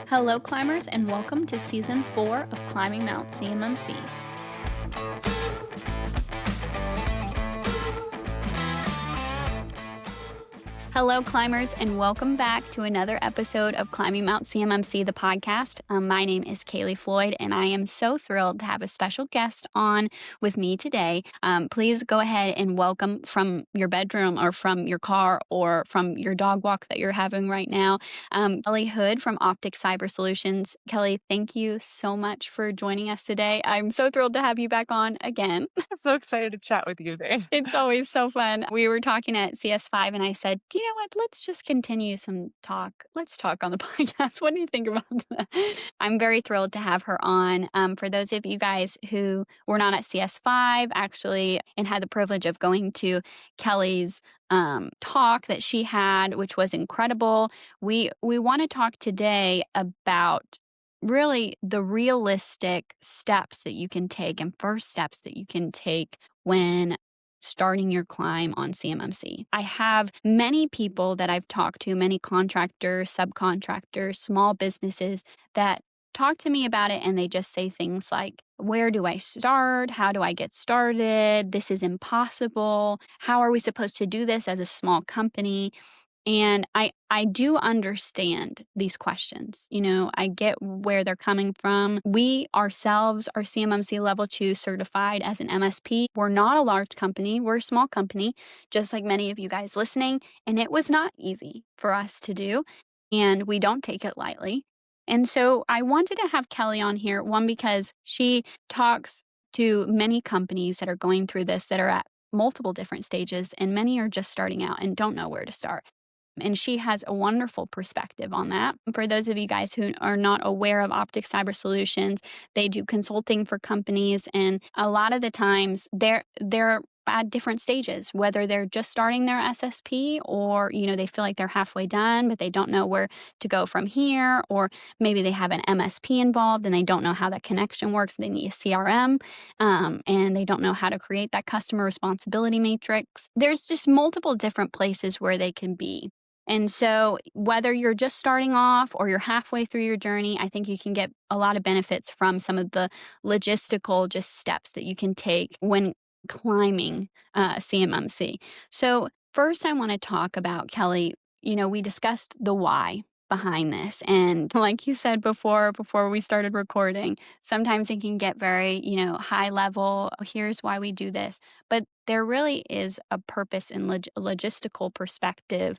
Hello, climbers, and welcome to Season 4 of Climbing Mount CMMC. Hello, climbers, and welcome back to another episode of Climbing Mount CMMC, the podcast. My name is Kaleigh Floyd, and I am so thrilled to have a special guest on with me today. Please go ahead and welcome from your bedroom or from your car or from your dog walk that you're having right now, Kaleigh Hood from Optic Cyber Solutions. Kaleigh, thank you so much for joining us today. I'm so thrilled to have you back on again. I'm so excited to chat with you today. It's always so fun. We were talking at CS5 and I said, do you know what? Let's just continue some talk. Let's talk on the podcast. What do you think about that? I'm very thrilled to have her on. For those of you guys who were not at CS5 actually and had the privilege of going to Kelly's talk that she had, which was incredible. We want to talk today about really the realistic steps that you can take and first steps that you can take when starting your climb on CMMC. I have many people that I've talked to, many contractors, subcontractors, small businesses that talk to me about it and they just say things like, where do I start? How do I get started? This is impossible. How are we supposed to do this as a small company? And I do understand these questions. You know, I get where they're coming from. We ourselves are CMMC Level 2 certified as an MSP. We're not a large company. We're a small company, just like many of you guys listening. And it was not easy for us to do. And we don't take it lightly. And so I wanted to have Kaleigh on here, one, because she talks to many companies that are going through this that are at multiple different stages, and many are just starting out and don't know where to start. And she has a wonderful perspective on that. For those of you guys who are not aware of Optic Cyber Solutions, they do consulting for companies. And a lot of the times they're at different stages, whether they're just starting their SSP or, you know, they feel like they're halfway done, but they don't know where to go from here. Or maybe they have an MSP involved and they don't know how that connection works. They need a CRM and they don't know how to create that customer responsibility matrix. There's just multiple different places where they can be. And so whether you're just starting off or you're halfway through your journey, I think you can get a lot of benefits from some of the logistical just steps that you can take when climbing CMMC. So first I want to talk about, Kaleigh, you know, we discussed the why behind this. And like you said before we started recording, sometimes it can get very, you know, high level. "Oh, here's why we do this." But there really is a purpose and logistical perspective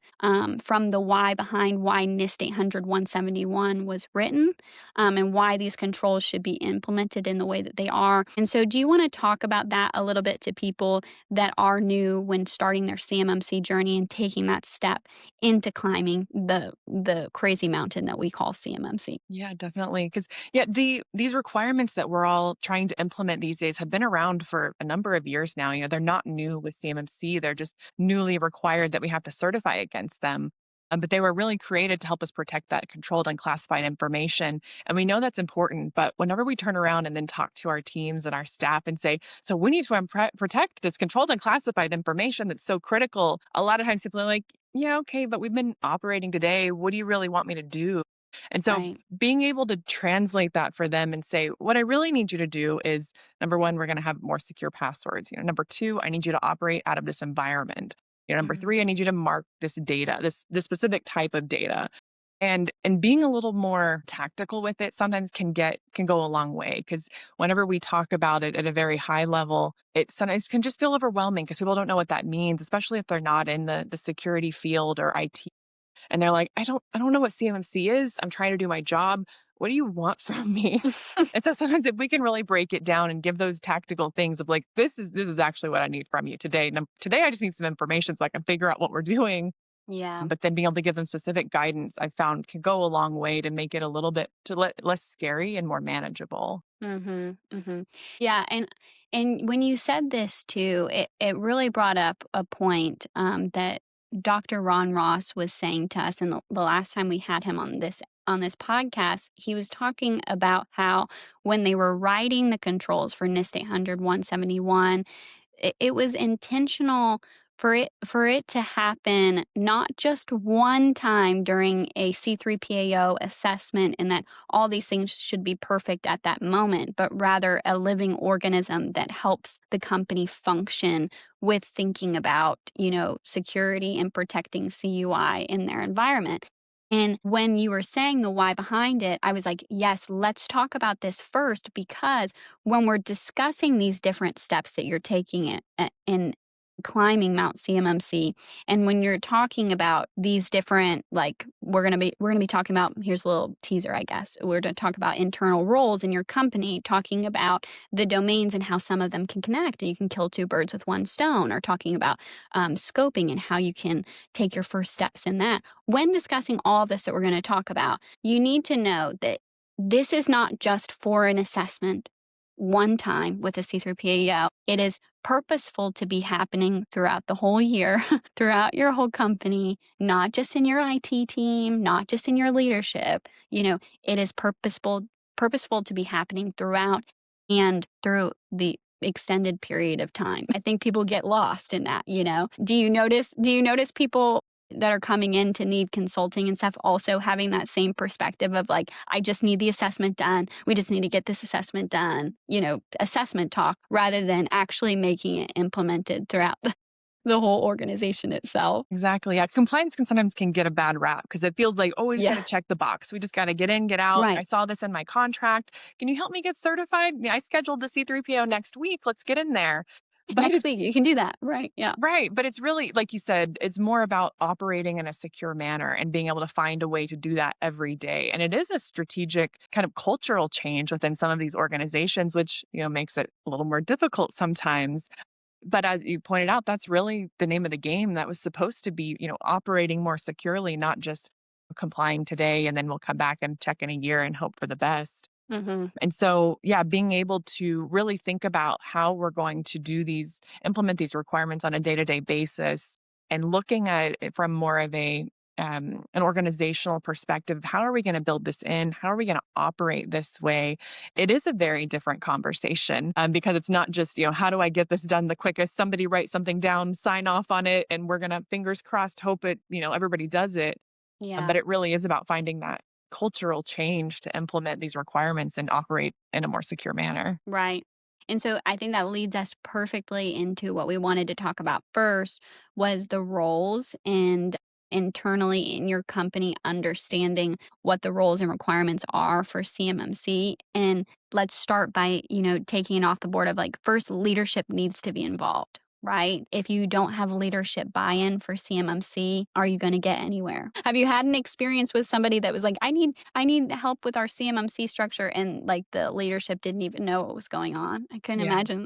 from the why behind why NIST 800-171 was written and why these controls should be implemented in the way that they are. And so do you want to talk about that a little bit to people that are new when starting their CMMC journey and taking that step into climbing the crazy mountain that we call CMMC? Yeah, definitely. Because these requirements that we're all trying to implement these days have been around for a number of years now. You know, they're not new with CMMC. They're just newly required that we have to certify against them. But they were really created to help us protect that controlled and classified information. And we know that's important. But whenever we turn around and then talk to our teams and our staff and say, so we need to protect this controlled and classified information that's so critical, a lot of times people are like, yeah, okay, but we've been operating today. What do you really want me to do? And so Right. being able to translate that for them and say, what I really need you to do is number one, we're going to have more secure passwords. You know, number two, I need you to operate out of this environment. You know, number Mhm. three, I need you to mark this data, this specific type of data. And being a little more tactical with it sometimes can go a long way because whenever we talk about it at a very high level, it sometimes can just feel overwhelming because people don't know what that means, especially if they're not in the security field or IT and they're like, I don't know what CMMC is. I'm trying to do my job. What do you want from me? And so sometimes if we can really break it down and give those tactical things of like, this is actually what I need from you today. And today I just need some information so I can figure out what we're doing. Yeah. But then being able to give them specific guidance, I found can go a long way to make it a little bit less scary and more manageable. Mhm, mhm. Yeah, and when you said this too, it really brought up a point, that Dr. Ron Ross was saying to us, and the last time we had him on this podcast, he was talking about how when they were writing the controls for NIST 800-171, it was intentional For it to happen not just one time during a C3PAO assessment and that all these things should be perfect at that moment, but rather a living organism that helps the company function with thinking about, security and protecting CUI in their environment. And when you were saying the why behind it, I was like, yes, let's talk about this first, because when we're discussing these different steps that you're taking in climbing Mount CMMC, and when you're talking about these different, like, we're gonna be talking about, here's a little teaser, I guess. We're gonna talk about internal roles in your company, talking about the domains and how some of them can connect, and you can kill two birds with one stone, or talking about scoping and how you can take your first steps in that. When discussing all of this that we're going to talk about, you need to know that this is not just for an assessment one time with a C3PAO. It is purposeful to be happening throughout the whole year, throughout your whole company, not just in your IT team, not just in your leadership. It is purposeful to be happening throughout and through the extended period of time. I think people get lost in that. Do you notice people that are coming in to need consulting and stuff also having that same perspective of, like, I just need the assessment done. We just need to get this assessment done, assessment talk, rather than actually making it implemented throughout the whole organization itself. Exactly. Yeah. Compliance can sometimes get a bad rap because it feels like, oh, we just got Yeah. to check the box. We just got to get in, get out. I Right. saw this in my contract. Can you help me get certified? Yeah, I scheduled the C3PO next week. Let's get in there. But Next it's week, you can do that. Right. Yeah. right. But it's really, like you said, it's more about operating in a secure manner and being able to find a way to do that every day. And it is a strategic kind of cultural change within some of these organizations, which, makes it a little more difficult sometimes. But as you pointed out, that's really the name of the game that was supposed to be, operating more securely, not just complying today and then we'll come back and check in a year and hope for the best. Hmm. And so, yeah, being able to really think about how we're going to implement these requirements on a day-to-day basis and looking at it from more of an organizational perspective. How are we going to build this in? How are we going to operate this way? It is a very different conversation because it's not just, how do I get this done the quickest? Somebody write something down, sign off on it, and we're going to, fingers crossed, hope everybody does it. But Yeah. it really is about finding that cultural change to implement these requirements and operate in a more secure manner. Right. And so I think that leads us perfectly into what we wanted to talk about first, was the roles, and internally in your company understanding what the roles and requirements are for CMMC. And let's start by, taking it off the board of, like, first, leadership needs to be involved. Right? If you don't have leadership buy-in for CMMC, are you going to get anywhere? Have you had an experience with somebody that was like, I need help with our CMMC structure, and, like, the leadership didn't even know what was going on? I couldn't Yeah. imagine.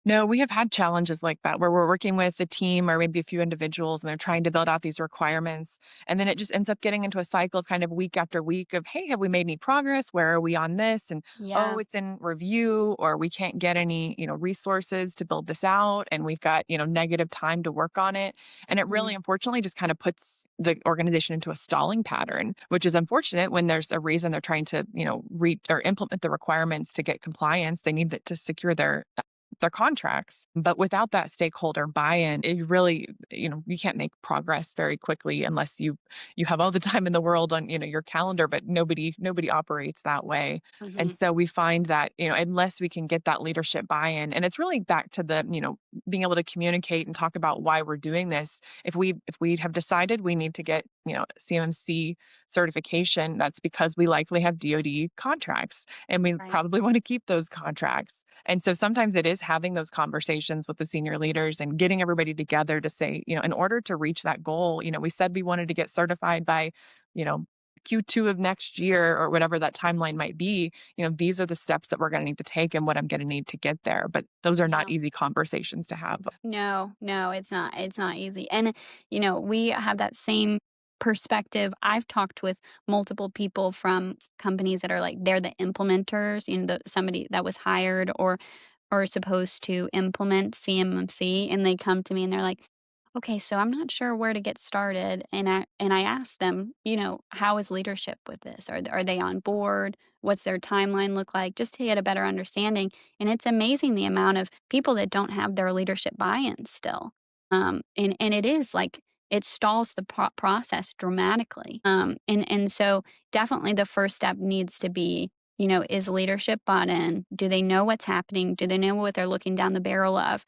No, we have had challenges like that where we're working with a team or maybe a few individuals and they're trying to build out these requirements. And then it just ends up getting into a cycle of kind of week after week of, hey, have we made any progress? Where are we on this? And oh, Yeah. it's in review, or we can't get any, resources to build this out. And we've got, negative time to work on it. And it really, Mhm. unfortunately, just kind of puts the organization into a stalling pattern, which is unfortunate when there's a reason they're trying to, reach or implement the requirements to get compliance. They need that to secure their contracts. But without that stakeholder buy-in, it really, you can't make progress very quickly unless you have all the time in the world on, your calendar, but nobody operates that way. And Mhm. so we find that, unless we can get that leadership buy-in, and it's really back to the, being able to communicate and talk about why we're doing this. If we have decided we need to get, CMMC certification, that's because we likely have DoD contracts and we Right. probably want to keep those contracts. And so sometimes it is having those conversations with the senior leaders and getting everybody together to say, in order to reach that goal, we said we wanted to get certified by, you know, Q2 of next year or whatever that timeline might be, these are the steps that we're going to need to take and what I'm going to need to get there. But those are not Yeah. easy conversations to have. No, no, it's not. It's not easy. And, we have that same perspective. I've talked with multiple people from companies that are like, they're the implementers, somebody that was hired or supposed to implement CMMC, and they come to me and they're like, okay, so I'm not sure where to get started. And I ask them, how is leadership with this? Are they on board? What's their timeline look like? Just to get a better understanding. And it's amazing the amount of people that don't have their leadership buy-in still. And it is like it stalls the process dramatically. And so definitely the first step needs to be, is leadership bought in? Do they know what's happening? Do they know what they're looking down the barrel of?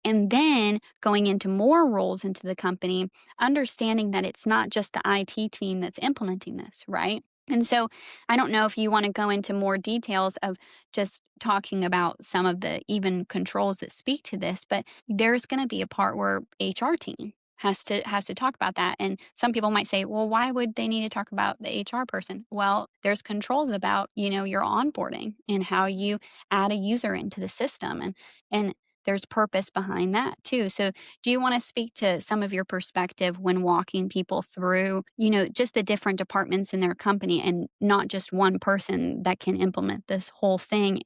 And then going into more roles into the company, understanding that it's not just the IT team that's implementing this, right? And so I don't know if you want to go into more details of just talking about some of the even controls that speak to this, but there's going to be a part where HR team has to talk about that. And some people might say, well, why would they need to talk about the HR person? Well, there's controls about, your onboarding and how you add a user into the system, and there's purpose behind that too. So do you want to speak to some of your perspective when walking people through, just the different departments in their company and not just one person that can implement this whole thing,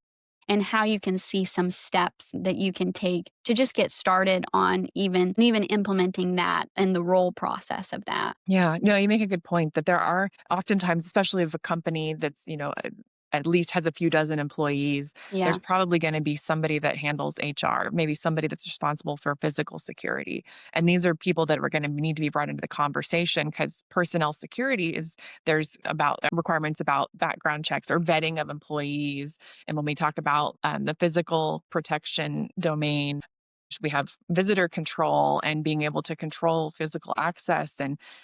and how you can see some steps that you can take to just get started on even implementing that and the role process of that? Yeah, no, you make a good point that there are oftentimes, especially if a company that's, at least has a few dozen employees, there's Yeah. probably going to be somebody that handles HR, maybe somebody that's responsible for physical security. And these are people that are going to need to be brought into the conversation because personnel security there's about requirements about background checks or vetting of employees. And when we talk about the physical protection domain, we have visitor control and being able to control physical access,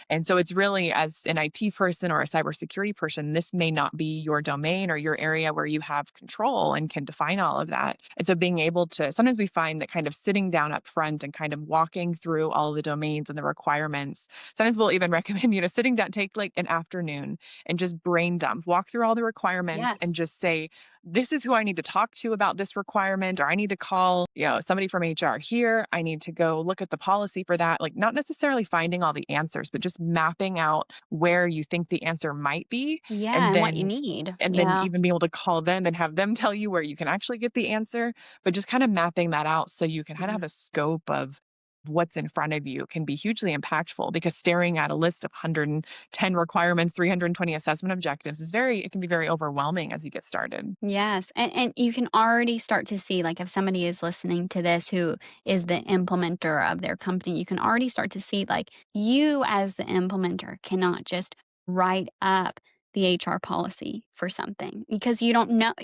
and so it's really, as an IT person or a cybersecurity person, this may not be your domain or your area where you have control and can define all of that. And so being able to, sometimes we find that kind of sitting down up front and kind of walking through all the domains and the requirements. Sometimes we'll even recommend, sitting down, take like an afternoon and just brain dump, walk through all the requirements and Yes. just say, this is who I need to talk to about this requirement, or I need to call, somebody from HR here. I need to go look at the policy for that. Like, not necessarily finding all the answers, but just mapping out where you think the answer might be, Yeah, and and what you then need. and then Yeah. even be able to call them and have them tell you where you can actually get the answer, but just kind of mapping that out so you can kind of Yeah. have a scope of what's in front of you can be hugely impactful, because staring at a list of 110 requirements, 320 assessment objectives it can be very overwhelming as you get started. Yes, and you can already start to see, like, if somebody is listening to this who is the implementer of their company, you can already start to see, like, you as the implementer cannot just write up the HR policy for something because you don't know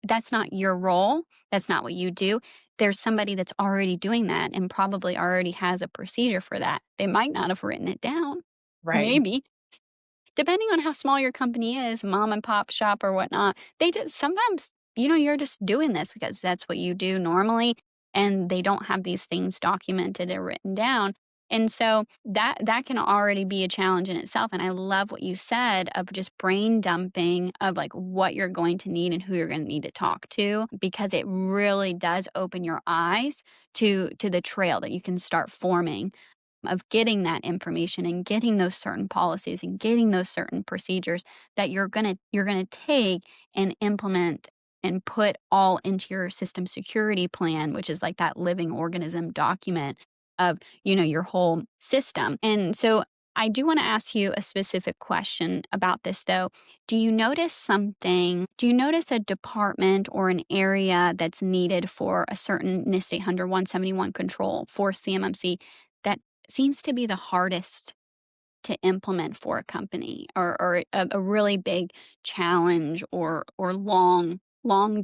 that's not your role. That's not what you do. There's somebody that's already doing that and probably already has a procedure for that. They might not have written it down. Right. Maybe. Depending on how small your company is, mom and pop shop or whatnot, they just sometimes, you're just doing this because that's what you do normally, and they don't have these things documented or written down. And so that can already be a challenge in itself. And I love what you said of just brain dumping of like what you're going to need and who you're going to need to talk to, because it really does open your eyes to the trail that you can start forming of getting that information and getting those certain policies and getting those certain procedures that you're going to take and implement and put all into your system security plan, which is like that living organism document of, your whole system. And so I do want to ask you a specific question about this though. Do you notice a department or an area that's needed for a certain NIST 800 171 control for CMMC that seems to be the hardest to implement for a company, or a really big challenge, or longer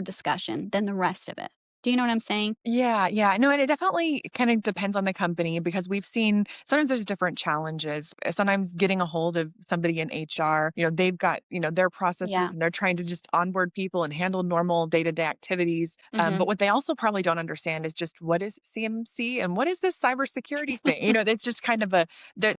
discussion than the rest of it? Do you know what I'm saying? Yeah, yeah. No, and it definitely kind of depends on the company, because we've seen sometimes there's different challenges. Sometimes getting a hold of somebody in HR, they've got, their processes Yeah. and they're trying to just onboard people and handle normal day-to-day activities. But Mhm. what they also probably don't understand is just, what is CMC and what is this cybersecurity thing? It's just kind of the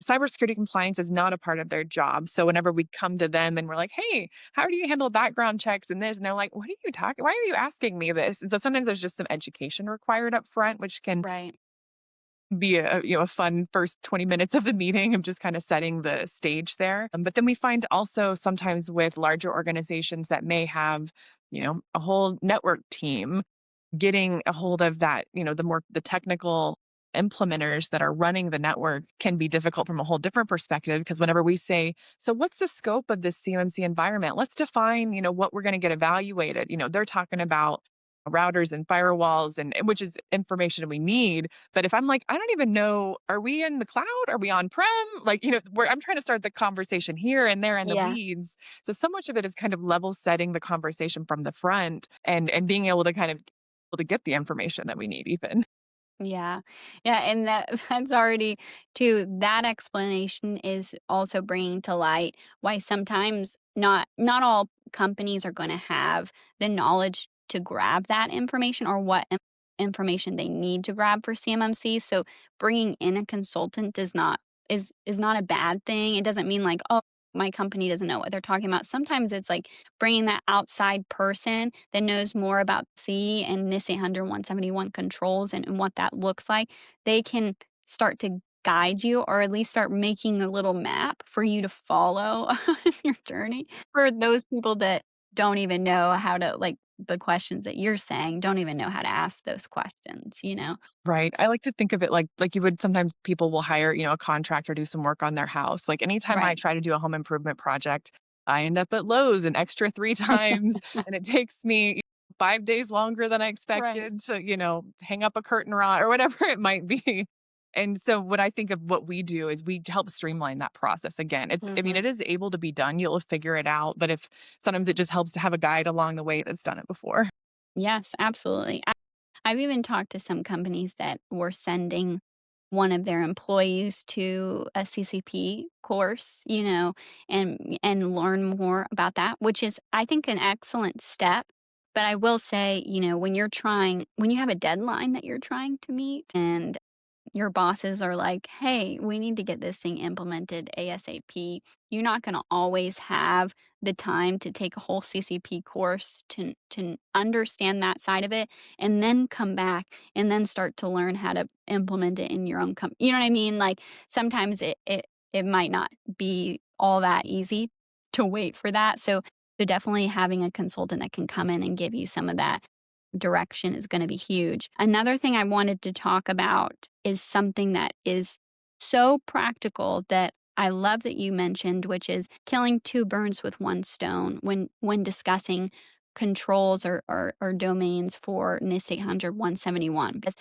cybersecurity compliance is not a part of their job. So whenever we come to them and we're like, hey, how do you handle background checks and this? And they're like, what are you talking? Why are you asking me this? And so sometimes there's just some education required up front, which can Right. be a fun first 20 minutes of the meeting of just kind of setting the stage there. But then we find also sometimes with larger organizations that may have, a whole network team, getting a hold of that, the technical implementers that are running the network can be difficult from a whole different perspective, because whenever we say, so what's the scope of this CMC environment? Let's define, what we're going to get evaluated. They're talking about routers and firewalls, and which is information we need. But if I'm like, I don't even know, are we in the cloud? Are we on prem? Like, where I'm trying to start the conversation here and there in the Yeah. weeds. So much of it is kind of level setting the conversation from the front and being able to kind of able to get the information that we need even. Yeah. Yeah, and that's already too that explanation is also bringing to light why sometimes not all companies are gonna have the knowledge to grab that information or what information they need to grab for CMMC, so bringing in a consultant does not is not a bad thing. It doesn't mean like, "Oh, my company doesn't know what they're talking about." Sometimes it's like bringing that outside person that knows more about C and NIST 171 controls and what that looks like, they can start to guide you or at least start making a little map for you to follow on your journey for those people that don't even know how to like the questions that you're saying, don't even know how to ask those questions, you know? Right. I like to think of it like you would sometimes people will hire, a contractor to do some work on their house. Like anytime I Right. try to do a home improvement project, I end up at Lowe's an extra 3 times and it takes me 5 days longer than I Right. expected to, hang up a curtain rod or whatever it might be. And so what I think of what we do is we help streamline that process. Again, I mean, Mhm. it is able to be done. You'll figure it out. But if sometimes it just helps to have a guide along the way that's done it before. Yes, absolutely. I've even talked to some companies that were sending one of their employees to a CCP course, and learn more about that, which is, I think, an excellent step. But I will say, when you have a deadline that you're trying to meet and your bosses are like, "Hey, we need to get this thing implemented ASAP." You're not gonna always have the time to take a whole CCP course to understand that side of it, and then come back and then start to learn how to implement it in your own you know what I mean? Like, sometimes it might not be all that easy to wait for that, so definitely having a consultant that can come in and give you some of that direction is gonna be huge. Another thing I wanted to talk about is something that is so practical that I love that you mentioned, which is killing two birds with one stone when discussing controls or domains for NIST 800-171. Because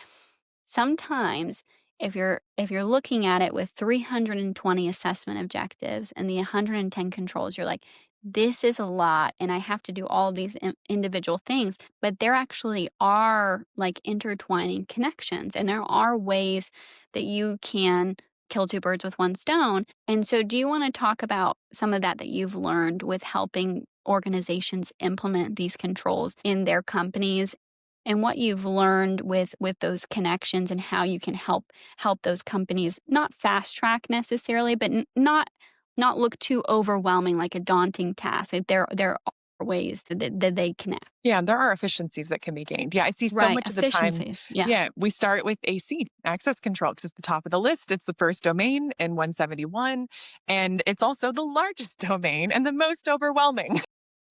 sometimes if you're looking at it with 320 assessment objectives and the 110 controls, you're like, this is a lot and I have to do all of these individual things, but there actually are like intertwining connections and there are ways that you can kill two birds with one stone. And so do you want to talk about some of that you've learned with helping organizations implement these controls in their companies and what you've learned with those connections and how you can help those companies not fast track necessarily, but not look too overwhelming like a daunting task. Like there are ways that they connect. Yeah, there are efficiencies that can be gained. Yeah, I see so Right, much of the time. efficiencies. Yeah, Yeah, we start with AC, access control, because it's the top of the list. It's the first domain in 171, and it's also the largest domain and the most overwhelming.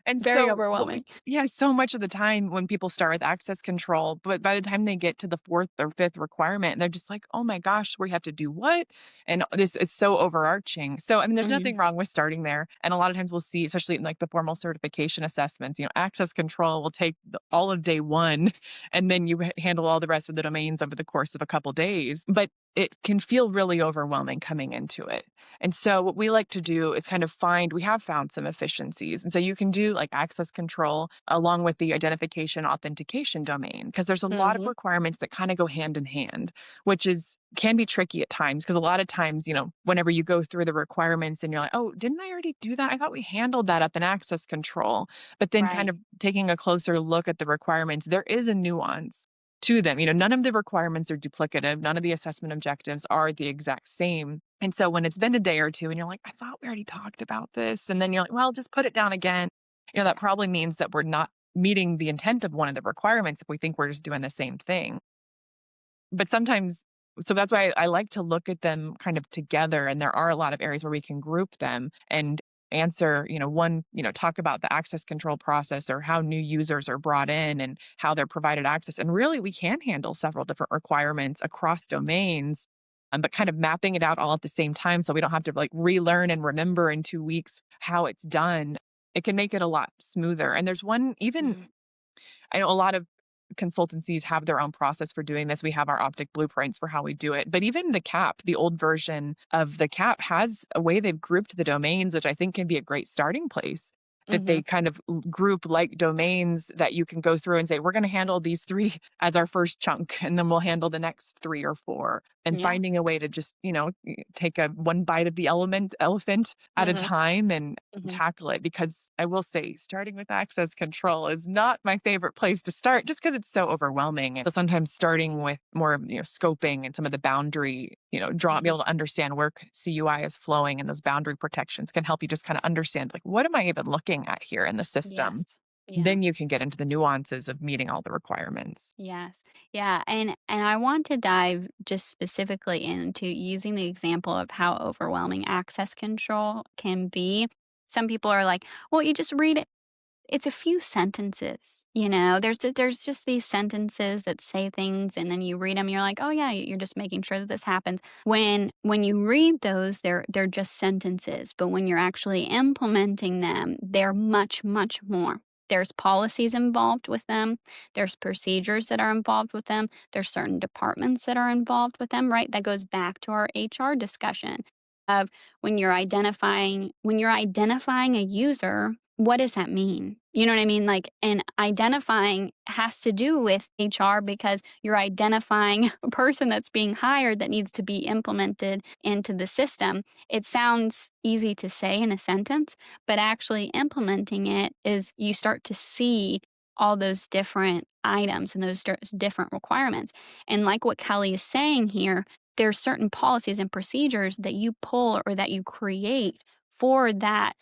And very so what we overwhelming. yeah, so much of the time when people start with access control, but by the time they get to the 4th or 5th requirement, they're just like, "Oh my gosh, we have to do what?" And this it's so overarching. So, I mean, there's Mhm. nothing wrong with starting there. And a lot of times we'll see, especially in like the formal certification assessments, access control will take all of day one, and then you handle all the rest of the domains over the course of a couple days. But it can feel really overwhelming coming into it. And so what we like to do is kind of we have found some efficiencies. And so you can do like access control along with the identification authentication domain because there's a lot of Mhm. requirements that kind of go hand in hand, which is can be tricky at times because a lot of times, whenever you go through the requirements and you're like, "Oh, didn't I already do that? I thought we handled that up in access control." But then kind Right. of taking a closer look at the requirements, there is a nuance to them. None of the requirements are duplicative. None of the assessment objectives are the exact same. And so when it's been a day or two and you're like, I thought we already talked about this. And then you're like, well, just put it down again. That probably means that we're not meeting the intent of one of the requirements if we think we're just doing the same thing. But sometimes, so that's why I like to look at them kind of together. And there are a lot of areas where we can group them and answer, talk about the access control process or how new users are brought in and how they're provided access. And really, we can handle several different requirements across domains, but kind of mapping it out all at the same time so we don't have to like relearn and remember in 2 weeks how it's done. It can make it a lot smoother. And there's one, even Mhm. I know a lot of consultancies have their own process for doing this. We have our optic blueprints for how we do it. But even the CAP, the old version of the CAP, has a way they've grouped the domains, which I think can be a great starting place. That they Mhm. kind of group like domains that you can go through and say, we're going to handle these three as our first chunk, and then we'll handle the next three or four. And Yeah. finding a way to just, take a one bite of the elephant at a Mhm. time and Mhm. tackle it. Because I will say, starting with access control is not my favorite place to start just because it's so overwhelming. And so sometimes starting with more, scoping and some of the boundary, be Mhm. able to understand where CUI is flowing and those boundary protections can help you just kind of understand, like, what am I even looking at here in the system? Yes. Yeah. Then you can get into the nuances of meeting all the requirements. Yes. Yeah, and I want to dive just specifically into using the example of how overwhelming access control can be. Some people are like, "Well, you just read it. It's a few sentences." There's just these sentences that say things and then you read them, you're like, "Oh yeah, you're just making sure that this happens." When you read those, they're just sentences, but when you're actually implementing them, they're much, much more. There's policies involved with them. There's procedures that are involved with them. There's certain departments that are involved with them, right? That goes back to our HR discussion of when you're identifying a user, what does that mean? You know what I mean? Like, and identifying has to do with HR because you're identifying a person that's being hired that needs to be implemented into the system. It sounds easy to say in a sentence, but actually implementing it is you start to see all those different items and those different requirements. And like what Kelly is saying here, there's certain policies and procedures that you pull or that you create for that,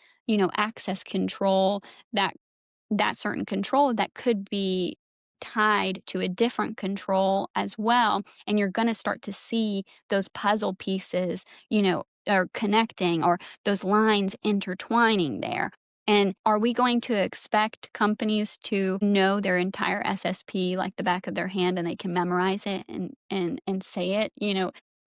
access control, that that certain control that could be tied to a different control as well. And you're going to start to see those puzzle pieces, are connecting or those lines intertwining there. And are we going to expect companies to know their entire SSP like the back of their hand and they can memorize it and say it,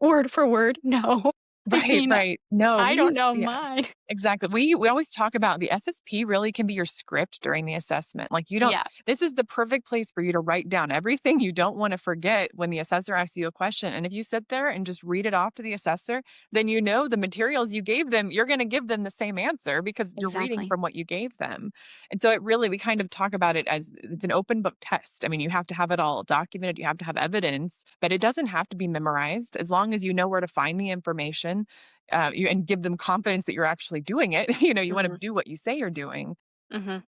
word for word? No. I Right, mean, right. No, I we don't use know yeah. mine. Exactly. We always talk about the SSP really can be your script during the assessment. Like, you don't Yeah, this is the perfect place for you to write down everything you don't want to forget when the assessor asks you a question. And if you sit there and just read it off to the assessor, then the materials you gave them, you're going to give them the same answer because you're reading exactly. from what you gave them. And so we kind of talk about it as it's an open book test. I mean, you have to have it all documented, you have to have evidence, but it doesn't have to be memorized as long as you know where to find the information, and give them confidence that you're actually doing it. You want to Mhm, do what you say you're doing. mhm,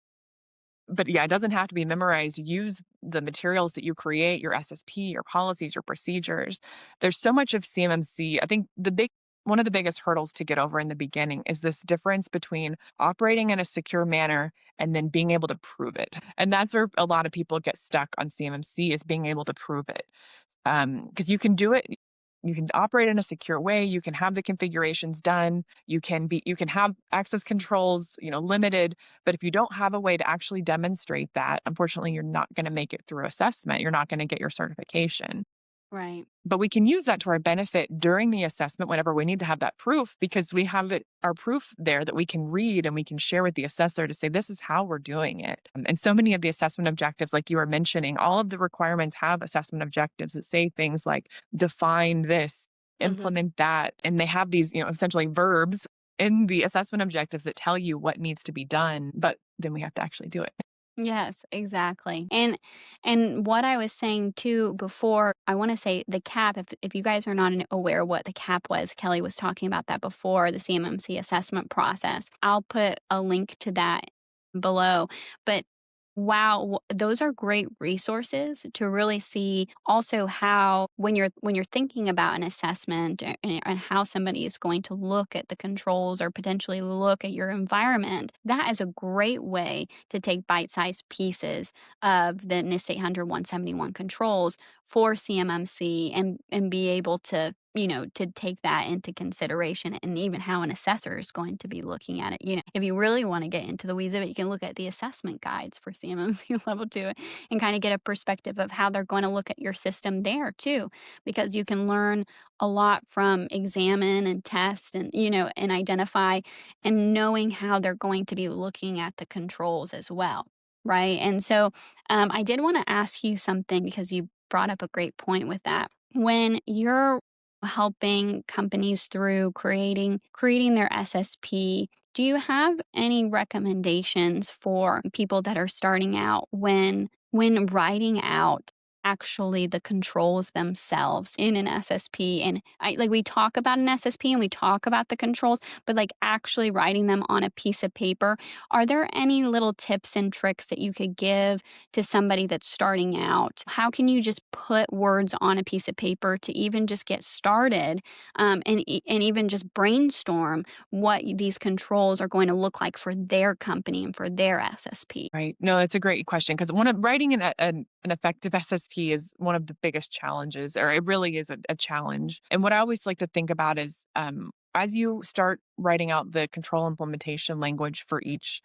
But yeah, it doesn't have to be memorized. Use the materials that you create, your SSP, your policies, your procedures. There's so much of CMMC. I think one of the biggest hurdles to get over in the beginning is this difference between operating in a secure manner and then being able to prove it. And that's where a lot of people get stuck on CMMC, is being able to prove it. Because you can operate in a secure way, you can have the configurations done, you can have access controls, limited, but if you don't have a way to actually demonstrate that, unfortunately, you're not going to make it through assessment. You're not going to get your certification. right. But we can use that to our benefit during the assessment whenever we need to have that proof, because we have our proof there that we can read and we can share with the assessor to say, this is how we're doing it. And so many of the assessment objectives, like you were mentioning, all of the requirements have assessment objectives that say things like define this, Mhm. implement that. And they have these, essentially verbs in the assessment objectives that tell you what needs to be done, but then we have to actually do it. Yes, exactly. And what I was saying too before, I want to say the cap, if you guys are not aware what the cap was, Kelly was talking about that before, the CMMC assessment process. I'll put a link to that below. But wow, those are great resources to really see also how when you're thinking about an assessment and how somebody is going to look at the controls or potentially look at your environment. That is a great way to take bite-sized pieces of the NIST 800-171 controls for CMMC and be able to, to take that into consideration and even how an assessor is going to be looking at it. If you really want to get into the weeds of it, you can look at the assessment guides for CMMC level 2 and kind of get a perspective of how they're going to look at your system there too, because you can learn a lot from examine and test and, and identify and knowing how they're going to be looking at the controls as well. right? And so I did want to ask you something because you brought up a great point with that. When you're helping companies through creating their SSP, do you have any recommendations for people that are starting out when writing out actually the controls themselves in an SSP? And I like we talk about an SSP and we talk about the controls, but like actually writing them on a piece of paper, are there any little tips and tricks that you could give to somebody that's starting out? How can you just put words on a piece of paper to even just get started, and even just brainstorm what these controls are going to look like for their company and for their SSP? Right. No, that's a great question because one of writing an effective SSP is one of the biggest challenges, or it really is a challenge. And what I always like to think about is as you start writing out the control implementation language for each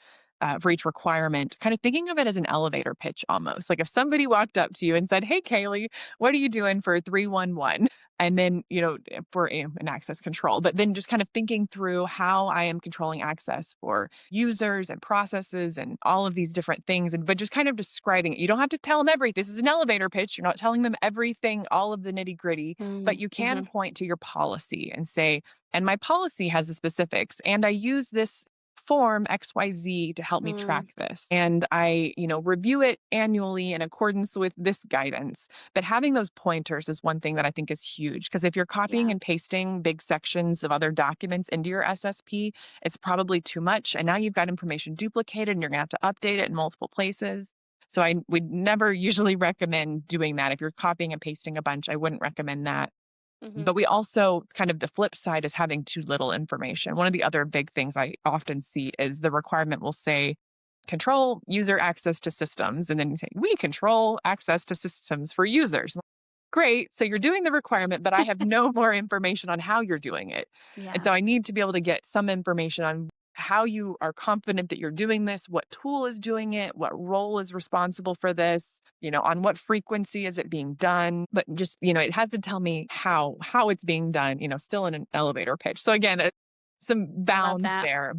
requirement, kind of thinking of it as an elevator pitch almost. Like if somebody walked up to you and said, "Hey, Kaleigh, what are you doing for 311?" And then, for an access control, but then just kind of thinking through how I am controlling access for users and processes and all of these different things. And, but just kind of describing it. You don't have to tell them everything. This is an elevator pitch. You're not telling them everything, all of the nitty gritty, but you can Mm-hmm. point to your policy and say, and my policy has the specifics, and I use this form XYZ to help me Mm, track this. And I, review it annually in accordance with this guidance. But having those pointers is one thing that I think is huge because if you're copying yeah. and pasting big sections of other documents into your SSP, it's probably too much. And now you've got information duplicated and you're going to have to update it in multiple places. So I would never usually recommend doing that. If you're copying and pasting a bunch, I wouldn't recommend that. Mm-hmm. But we also kind of the flip side is having too little information. One of the other big things I often see is the requirement will say, control user access to systems. And then you say, we control access to systems for users. Great. So you're doing the requirement, but I have no more information on how you're doing it. And Yeah. so I need to be able to get some information on how you are confident that you're doing this, what tool is doing it, what role is responsible for this, on what frequency is it being done. But just, it has to tell me how it's being done, still in an elevator pitch. So again, some I love bounds that. there,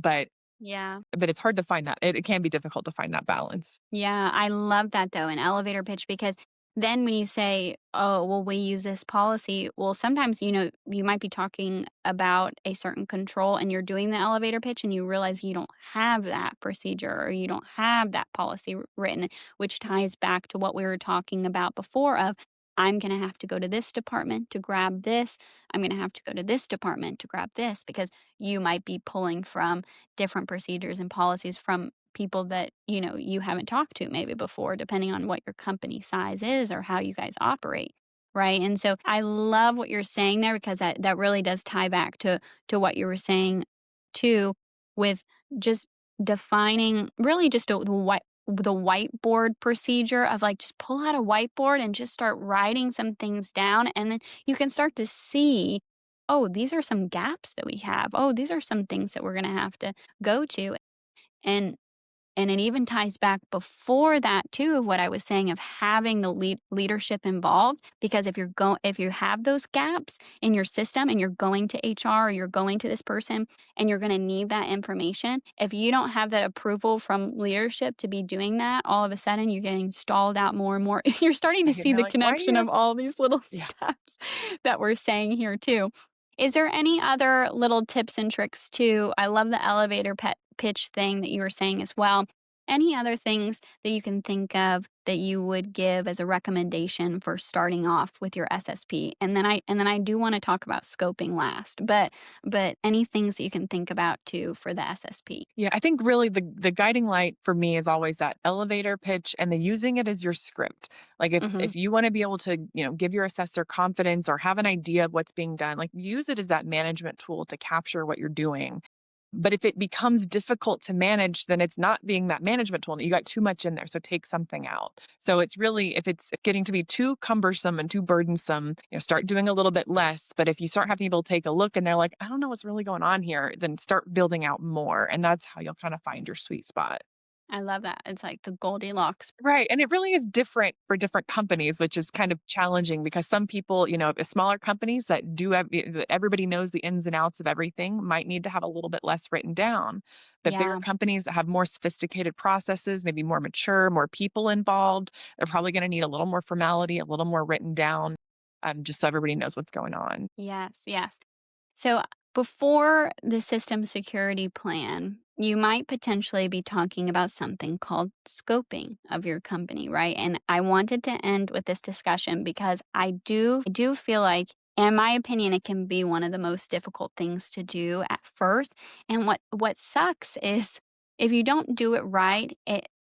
Yeah. but it's hard to find that. It can be difficult to find that balance. Yeah, I love that though, an elevator pitch, because then when you say, "Oh, well, we use this policy," well, sometimes, you might be talking about a certain control and you're doing the elevator pitch and you realize you don't have that procedure or you don't have that policy written, which ties back to what we were talking about before of I'm going to have to go to this department to grab this. I'm going to have to go to this department to grab this because you might be pulling from different procedures and policies from people that you haven't talked to maybe before, depending on what your company size is or how you guys operate, right? And so I love what you're saying there because that really does tie back to what you were saying too, with just defining really just the whiteboard procedure of like just pull out a whiteboard and just start writing some things down, and then you can start to see, oh, these are some gaps that we have, oh, these are some things that we're going to have to go to. And and it even ties back before that too of what I was saying of having the leadership involved, because if you have those gaps in your system and you're going to HR or you're going to this person and you're going to need that information, if you don't have that approval from leadership to be doing that, all of a sudden you're getting stalled out more and more. You're starting to And see they're the like, why do connection you have? of all these little Yeah. steps that we're saying here too. Is there any other little tips and tricks too? I love the elevator pitch thing that you were saying as well. Any other things that you can think of that you would give as a recommendation for starting off with your SSP? And then I do want to talk about scoping last, but any things that you can think about too for the SSP. Yeah, I think really the guiding light for me is always that elevator pitch and then using it as your script. Like Mhm. if you want to be able to, give your assessor confidence or have an idea of what's being done, like use it as that management tool to capture what you're doing. But if it becomes difficult to manage, then it's not being that management tool. You got too much in there, so take something out. So it's really if it's getting to be too cumbersome and too burdensome, start doing a little bit less. But if you start having people take a look and they're like, I don't know what's really going on here, then start building out more. And that's how you'll kind of find your sweet spot. I love that. It's like the Goldilocks. Right, and it really is different for different companies, which is kind of challenging because some people, smaller companies that that everybody knows the ins and outs of everything might need to have a little bit less written down. But bigger Yeah. companies that have more sophisticated processes, maybe more mature, more people involved, they're probably gonna need a little more formality, a little more written down, just so everybody knows what's going on. Yes, yes. So before the system security plan, you might potentially be talking about something called scoping of your company, right? And I wanted to end with this discussion because I do feel like, in my opinion, it can be one of the most difficult things to do at first. And what sucks is if you don't do it right,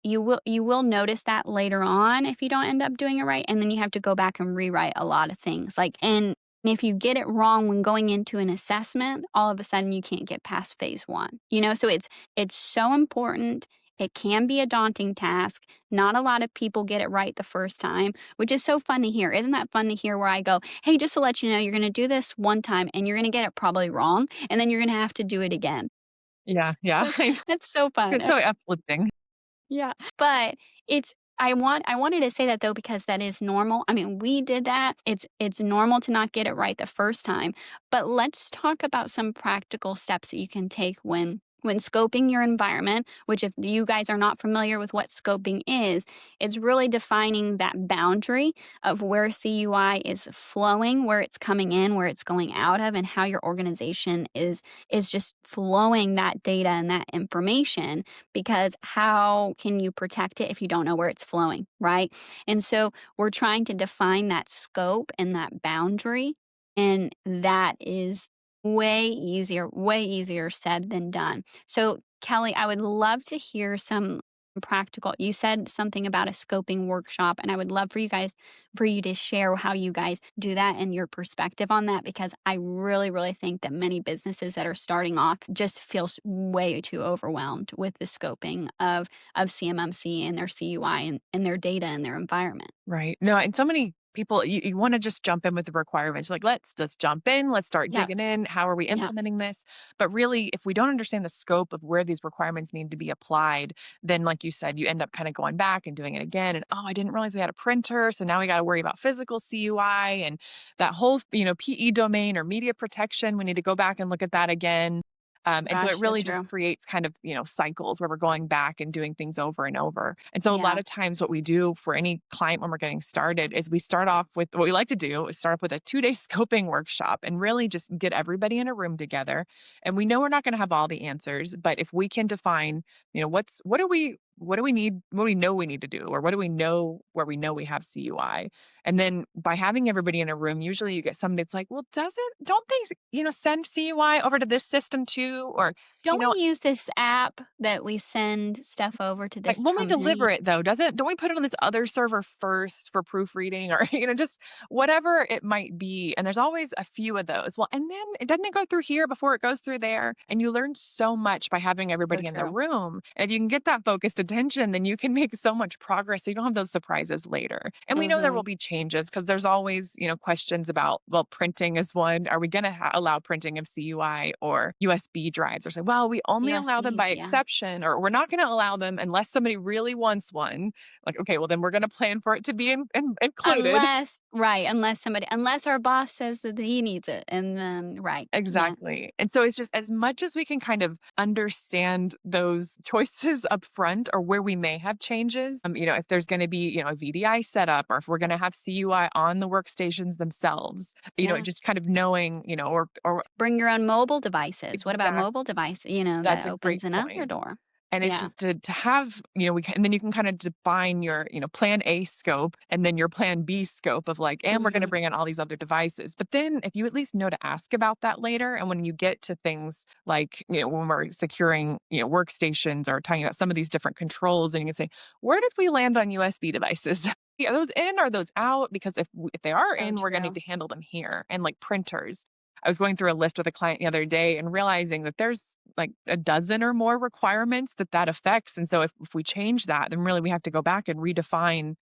you will notice that later on if you don't end up doing it right, and then you have to go back and rewrite a lot of things. Like, and if you get it wrong when going into an assessment, all of a sudden you can't get past phase 1. So it's so important. It can be a daunting task. Not a lot of people get it right the first time, which is so fun to hear. Isn't that fun to hear where I go, "Hey, just to let you know, you're going to do this one time and you're going to get it probably wrong, and then you're going to have to do it again." Yeah, yeah, I know. That's so fun. It's so uplifting. Yeah, but it's I wanted to say that though because that is normal. I mean, we did that. It's normal to not get it right the first time. But let's talk about some practical steps that you can take when scoping your environment, which if you guys are not familiar with what scoping is, it's really defining that boundary of where CUI is flowing, where it's coming in, where it's going out of, and how your organization is just flowing that data and that information, because how can you protect it if you don't know where it's flowing, right? And so we're trying to define that scope and that boundary. And that is way easier said than done. So, Kaleigh, I would love to hear some practical. You said something about a scoping workshop, and I would love for you to share how you guys do that and your perspective on that, because I really, really think that many businesses that are starting off just feel way too overwhelmed with the scoping of CMMC and their CUI and their data and their environment. Right. No, and so many people, you want to just jump in with the requirements. Like, let's jump in, let's start Yeah, digging in. How are we yeah, implementing this? But really, if we don't understand the scope of where these requirements need to be applied, then like you said, you end up kind of going back and doing it again. And oh, I didn't realize we had a printer. So now we got to worry about physical CUI and that whole, PE domain or media protection. We need to go back and look at that again. And so it gosh, so really just true. creates kind of, cycles where we're going back and doing things over and over. And so a lot Yeah, of times what we do for any client when we're getting started is we start off with what we like to do is start off with a 2-day scoping workshop and really just get everybody in a room together. And we know we're not going to have all the answers, but if we can define, what do we need, what do we know we need to do, or what do we know where we know we have CUI? And then by having everybody in a room, usually you get somebody that's like, well, don't they, send CUI over to this system too? Or, you don't know, we use this app that we send stuff over to like, this when we deliver company? it though, don't we put it on this other server first for proofreading or, just whatever it might be? And there's always a few of those. Well, and then it doesn't it go through here before it goes through there? And you learn so much by having So everybody in the true. room. And if you can get that focused attention, then you can make so much progress. So you don't have those surprises later. And we know there will Mhm. be changes because there's always, questions about, well, printing is one. Are we going to allow printing of CUI or USB drives? Or say, well, we only allow them by USBs, yeah. exception, or we're not going to allow them unless somebody really wants one. Like, okay, well, then we're going to plan for it to be included. Unless our boss says that he needs it, and then right, yeah, Exactly. And so it's just as much as we can kind of understand those choices up front or where we may have changes, if there's going to be, a VDI setup or if we're going to have CUI on the workstations themselves, yeah. just kind of knowing, or Bring your own mobile devices. What about exact, mobile device? that's That a great opens another point. door. And it's Yeah. just to have, and then you can kind of define your, plan A scope and then your plan B scope of like, and we're going to Mhm. bring in all these other devices. But then if you at least know to ask about that later, and when you get to things like, when we're securing, workstations or talking about some of these different controls, and you can say, where did we land on USB devices? Are those in? Are those out? Because if they are So in, we're going to need true. to handle them here. And like printers. I was going through a list with a client the other day and realizing that there's like a dozen or more requirements that affects. And so if we change that, then really we have to go back and redefine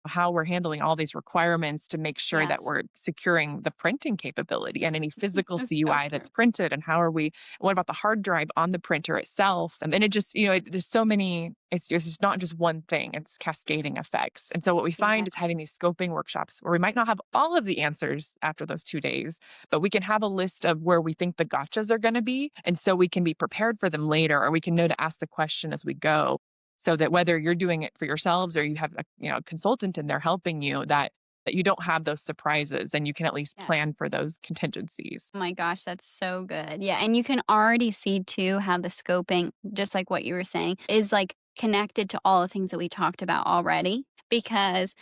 how we're handling all these requirements to make sure that Yes. we're securing the printing capability and any physical That's so CUI true. that's printed, and how are we what about the hard drive on the printer itself? And then it just, there's so many, it's just not just one thing, it's cascading effects. And so what we find is Exactly. having these scoping workshops where we might not have all of the answers after those 2 days, but we can have a list of where we think the gotchas are going to be. And so we can be prepared for them later, or we can know to ask the question as we go, so that whether you're doing it for yourselves or you have a consultant in there helping you, that you don't have those surprises and you can at least Yes. plan for those contingencies. Oh my gosh, that's so good. Yeah, and you can already see too how the scoping, just like what you were saying, is like connected to all the things that we talked about already. Because,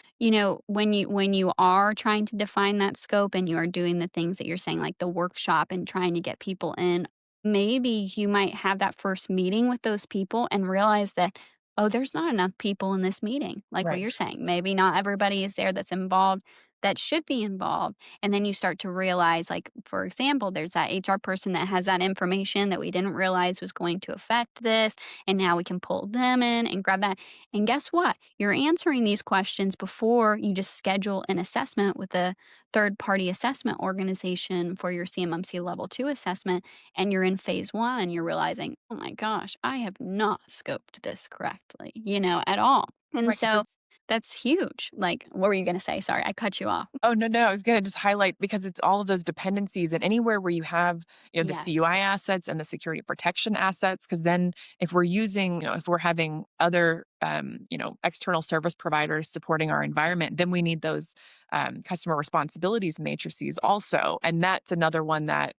when you are trying to define that scope and you are doing the things that you're saying, like the workshop and trying to get people in, maybe you might have that first meeting with those people and realize that, oh, there's not enough people in this meeting. Like what you're Right. saying. Maybe not everybody is there that's involved that should be involved. And then you start to realize, like, for example, there's that HR person that has that information that we didn't realize was going to affect this. And now we can pull them in and grab that. And guess what? You're answering these questions before you just schedule an assessment with a third party assessment organization for your CMMC level 2 assessment. And you're in phase one and you're realizing, oh my gosh, I have not scoped this correctly, at all. And Right, 'cause so there's that's huge. Like, what were you going to say? Sorry, I cut you off. Oh, no, no, I was gonna just highlight, because it's all of those dependencies, and anywhere where you have, the Yes. CUI assets and the security protection assets. Because then if we're having other, external service providers supporting our environment, then we need those, customer responsibilities matrices also, and that's another one that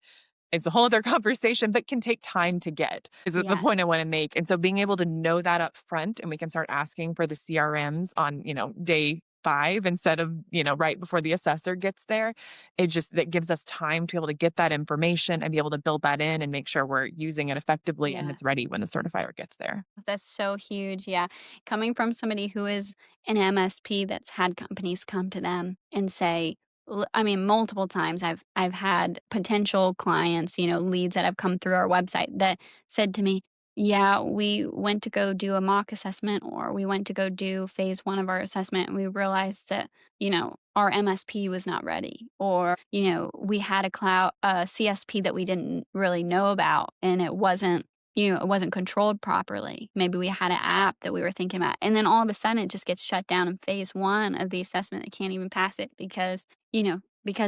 it's a whole other conversation, but can take time to get, is the Yes. point I wanna make. And so being able to know that up front, and we can start asking for the CRMs on, day 5 instead of, right before the assessor gets there. It just that gives us time to be able to get that information and be able to build that in and make sure we're using it effectively and it's Yes. ready when the certifier gets there. That's so huge. Yeah. Coming from somebody who is an MSP that's had companies come to them and say, I mean, multiple times I've had potential clients, leads that have come through our website that said to me, "Yeah, we went to go do a mock assessment or we went to go do phase 1 of our assessment and we realized that, our MSP was not ready or, we had a CSP that we didn't really know about and it wasn't controlled properly. Maybe we had an app that we were thinking about, and then all of a sudden it just gets shut down in phase 1 of the assessment. They can't even pass it because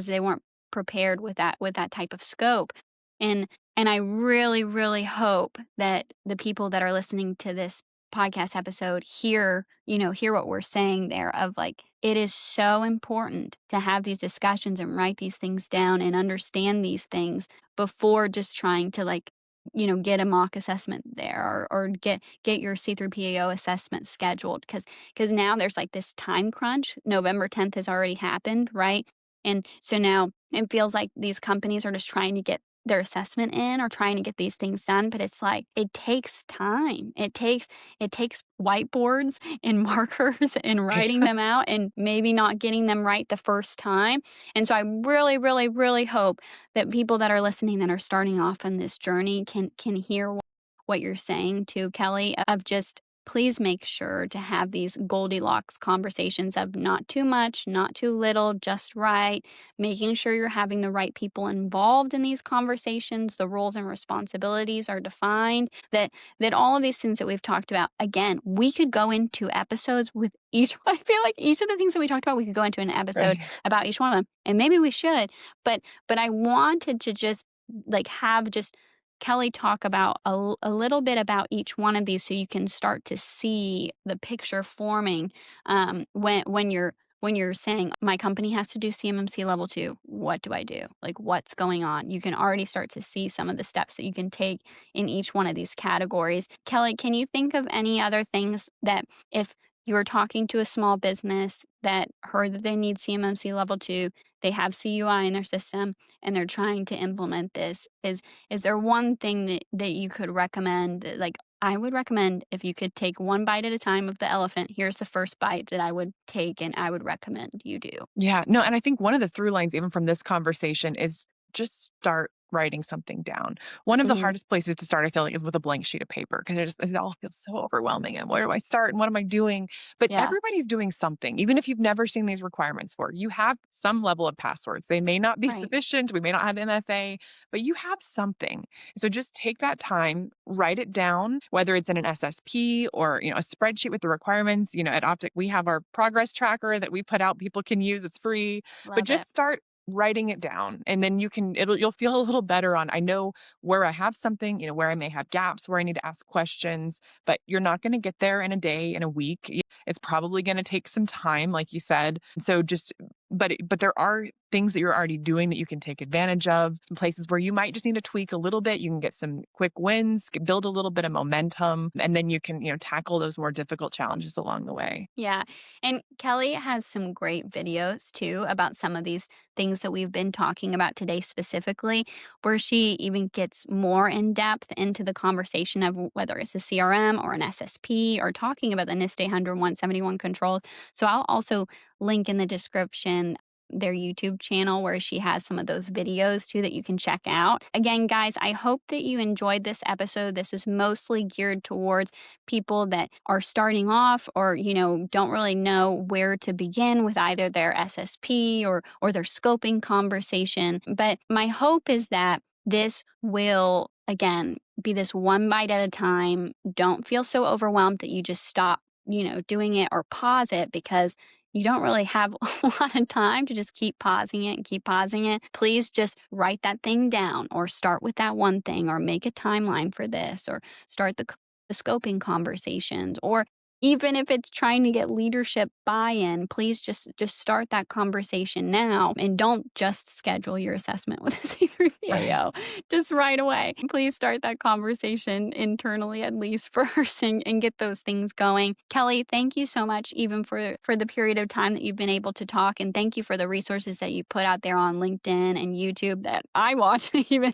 they weren't prepared with that type of scope. And and I really, really hope that the people that are listening to this podcast episode hear what we're saying there of like it is so important to have these discussions and write these things down and understand these things before just trying to like get a mock assessment there or get your C3PAO assessment scheduled because now there's like this time crunch. November 10th has already happened, right? And so now it feels like these companies are just trying to get their assessment in or trying to get these things done, but it's like it takes time. It takes whiteboards and markers and Right. writing them out and maybe not getting them right the first time. And so I really, really, really hope that people that are listening that are starting off on this journey can hear what you're saying to Kaleigh of just please make sure to have these Goldilocks conversations of not too much, not too little, just right, making sure you're having the right people involved in these conversations, the roles and responsibilities are defined, that all of these things that we've talked about, again, we could go into episodes with each I feel like each of the things that we talked about, we could go into an episode Right. about each one of them. And maybe we should, but I wanted to just like have just Kaleigh talk about a little bit about each one of these so you can start to see the picture forming when you're saying my company has to do CMMC level 2, what do I do? Like what's going on? You can already start to see some of the steps that you can take in each one of these categories. Kaleigh, can you think of any other things that if you were talking to a small business that heard that they need CMMC level 2, they have CUI in their system and they're trying to implement this, is there one thing that you could recommend? Like, I would recommend if you could take one bite at a time of the elephant, here's the first bite that I would take and I would recommend you do. Yeah, no, and I think one of the through lines even from this conversation is just start writing something down. One of the Mhm. hardest places to start, I feel like, is with a blank sheet of paper because it all feels so overwhelming. And where do I start? And what am I doing? But Yeah, everybody's doing something, even if you've never seen these requirements for. You have some level of passwords. They may not be right. sufficient. We may not have MFA, but you have something. So just take that time, write it down, whether it's in an SSP or a spreadsheet with the requirements. At Optic, we have our progress tracker that we put out. People can use. It's free, but Love it. just start writing it down, and then you'll feel a little better on, I know where I have something, where I may have gaps, where I need to ask questions. But you're not going to get there in a day, in a week. It's probably going to take some time, like you said. So just but there are things that you're already doing that you can take advantage of, some places where you might just need to tweak a little bit. You can get some quick wins, build a little bit of momentum, and then you can tackle those more difficult challenges along the way. Yeah. And Kaleigh has some great videos too about some of these things that we've been talking about today specifically, where she even gets more in depth into the conversation of whether it's a CRM or an SSP or talking about the NIST 800 171 control. So I'll also link in the description their YouTube channel where she has some of those videos too that you can check out. Again, guys, I hope that you enjoyed this episode. This was mostly geared towards people that are starting off or don't really know where to begin with either their SSP or their scoping conversation. But my hope is that this will again be this one bite at a time. Don't feel so overwhelmed that you just stop doing it or pause it because you don't really have a lot of time to just keep pausing it and keep pausing it. Please just write that thing down or start with that one thing or make a timeline for this or start the scoping conversations or even if it's trying to get leadership buy-in, please just start that conversation now and don't just schedule your assessment with a Right. C3PAO just right away. Please start that conversation internally at least first and get those things going. Kaleigh, thank you so much even for the period of time that you've been able to talk and thank you for the resources that you put out there on LinkedIn and YouTube that I watch even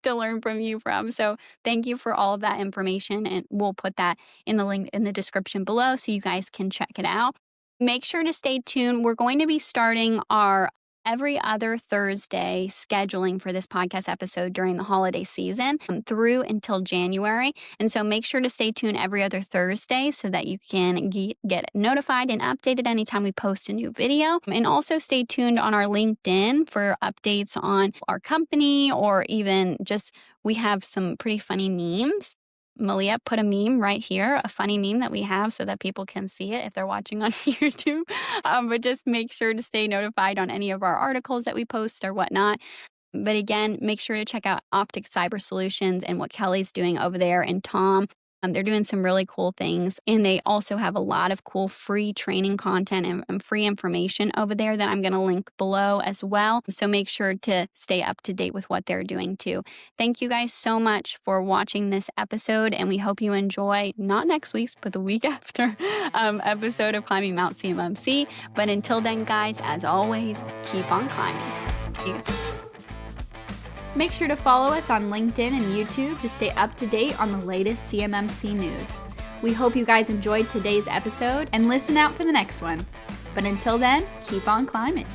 to learn from you from. So thank you for all of that information. And we'll put that in the link in the description below so you guys can check it out. Make sure to stay tuned. We're going to be starting our every other Thursday scheduling for this podcast episode during the holiday season through until January. And so make sure to stay tuned every other Thursday so that you can get notified and updated anytime we post a new video. And also stay tuned on our LinkedIn for updates on our company or even just we have some pretty funny memes. Malia put a meme right here, a funny meme that we have so that people can see it if they're watching on YouTube. But just make sure to stay notified on any of our articles that we post or whatnot. But again, make sure to check out Optic Cyber Solutions and what Kaleigh's doing over there and Tom. They're doing some really cool things. And they also have a lot of cool free training content and free information over there that I'm going to link below as well. So make sure to stay up to date with what they're doing too. Thank you guys so much for watching this episode. And we hope you enjoy not next week's, but the week after episode of Climbing Mount CMMC. But until then, guys, as always, keep on climbing. See you. Make sure to follow us on LinkedIn and YouTube to stay up to date on the latest CMMC news. We hope you guys enjoyed today's episode and listen out for the next one. But until then, keep on climbing.